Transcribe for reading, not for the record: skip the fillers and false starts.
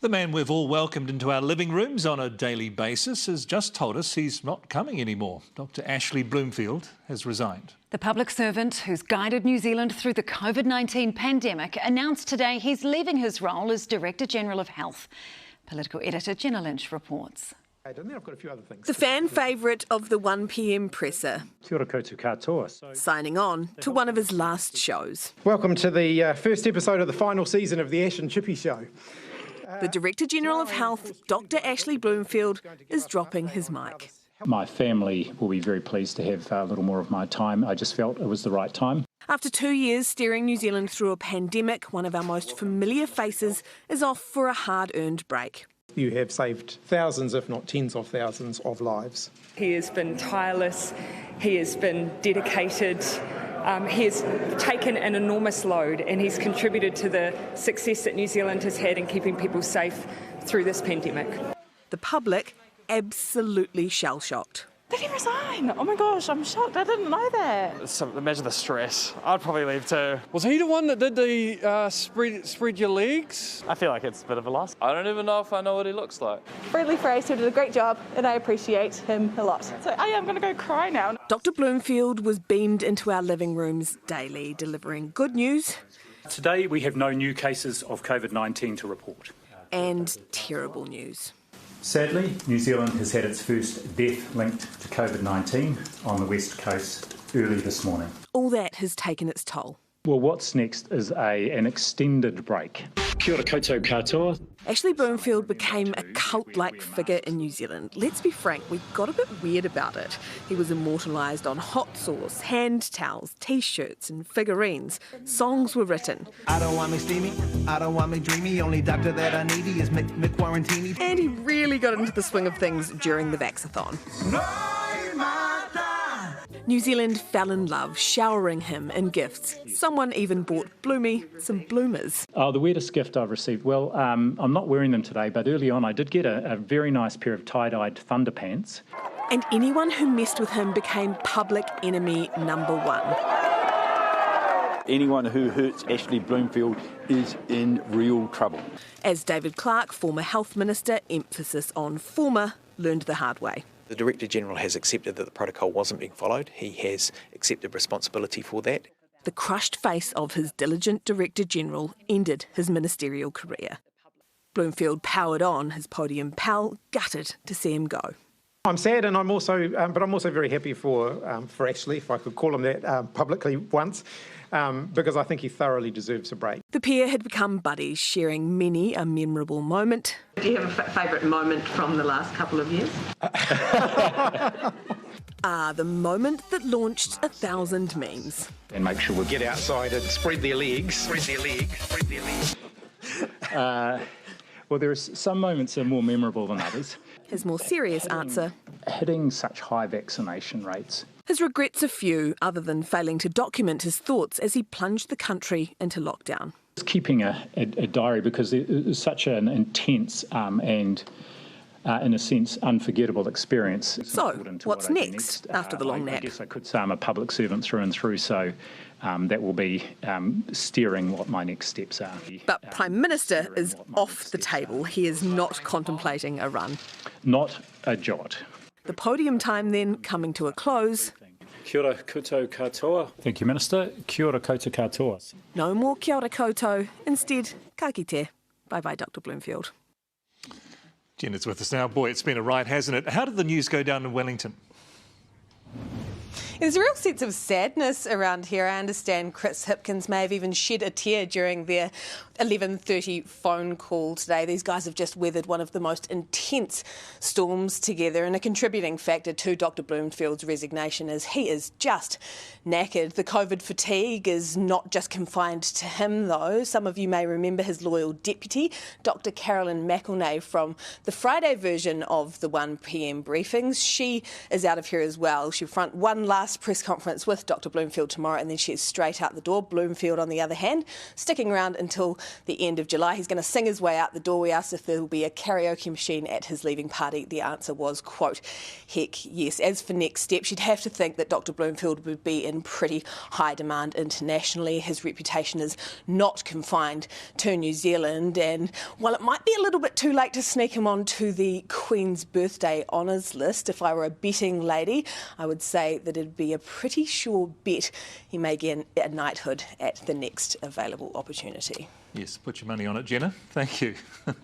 The man we've all welcomed into our living rooms on a daily basis has just told us he's not coming anymore. Dr Ashley Bloomfield has resigned. The public servant who's guided New Zealand through the COVID-19 pandemic announced today he's leaving his role as Director General of Health. Political editor Jenna Lynch reports. The fan favourite of the 1pm presser. Kia ora koutou katoa. Signing on to one of his last shows. Welcome to the first episode of the final season of the Ash and Chippy Show. The Director General of Health, Dr Ashley Bloomfield, is dropping his mic. My family will be very pleased to have a little more of my time. I just felt it was the right time. After 2 years steering New Zealand through a pandemic, one of our most familiar faces is off for a hard-earned break. You have saved thousands, if not tens of thousands, of lives. He has been tireless, he has been dedicated, he has taken an enormous load and he's contributed to the success that New Zealand has had in keeping people safe through this pandemic. The public absolutely shell-shocked. Did he resign? Oh my gosh, I'm shocked. I didn't know that. So imagine the stress. I'd probably leave too. Was he the one that did the spread your legs? I feel like it's a bit of a loss. I don't even know if I know what he looks like. Friendly phrase, he did a great job and I appreciate him a lot. So I'm going to go cry now. Dr Bloomfield was beamed into our living rooms daily, delivering good news. Today we have no new cases of COVID-19 to report. And terrible news. Sadly, New Zealand has had its first death linked to COVID-19 on the West Coast early this morning. All that has taken its toll. Well, what's next is an extended break. Kia ora koutou katoa. Ashley Bloomfield became a cult-like figure in New Zealand. Let's be frank, we got a bit weird about it. He was immortalised on hot sauce, hand towels, T-shirts and figurines. Songs were written. I don't want me steamy, I don't want me dreamy, only doctor that I need is McQuarantini. And he really got into the swing of things during the Vaxathon. New Zealand fell in love, showering him in gifts. Someone even bought Bloomy some bloomers. Oh, the weirdest gift I've received? Well, I'm not wearing them today, but early on I did get a very nice pair of tie-dyed thunder pants. And anyone who messed with him became public enemy number one. Anyone who hurts Ashley Bloomfield is in real trouble. As David Clark, former health minister, emphasis on former, learned the hard way. The Director General has accepted that the protocol wasn't being followed. He has accepted responsibility for that. The crushed face of his diligent Director General ended his ministerial career. Bloomfield powered on, his podium pal gutted to see him go. I'm sad, and I'm also very happy for Ashley, if I could call him that publicly once, because I think he thoroughly deserves a break. The pair had become buddies, sharing many a memorable moment. Do you have a favourite moment from the last couple of years? The moment that launched 1,000 memes. And make sure we Get outside and spread their legs. Spread their legs. Spread their legs. Well, there are some moments that are more memorable than others. His more serious answer. Hitting such high vaccination rates. His regrets are few, other than failing to document his thoughts as he plunged the country into lockdown. Keeping a diary, because it was such an intense and, in a sense, unforgettable experience. So, what's next after the long nap? I guess I could say I'm a public servant through and through, so that will be steering what my next steps are. But Prime Minister is off the table. He is not contemplating a run. Not a jot. The podium time then coming to a close. Kia ora koutou katoa. Thank you, Minister. Kia ora koutou katoa. No more kia ora koutou. Instead, ka kite. Bye-bye, Dr Bloomfield. Jenna's with us now. Boy, it's been a ride, hasn't it? How did the news go down in Wellington? There's a real sense of sadness around here. I understand Chris Hipkins may have even shed a tear during their 11:30 phone call today. These guys have just weathered one of the most intense storms together, and a contributing factor to Dr Bloomfield's resignation is he is just knackered. The COVID fatigue is not just confined to him, though. Some of you may remember his loyal deputy, Dr Carolyn McElnay, from the Friday version of the 1pm briefings. She is out of here as well. She'll front one last last press conference with Dr Bloomfield tomorrow, and then she's straight out the door. Bloomfield, on the other hand, sticking around until the end of July. He's going to sing his way out the door. We asked if there will be a karaoke machine at his leaving party. The answer was, quote, heck yes. As for next steps, you'd have to think that Dr Bloomfield would be in pretty high demand internationally. His reputation is not confined to New Zealand, and while it might be a little bit too late to sneak him onto the Queen's birthday honours list, if I were a betting lady, I would say that it'd be a pretty sure bet he may get a knighthood at the next available opportunity. Yes, put your money on it, Jenna. Thank you.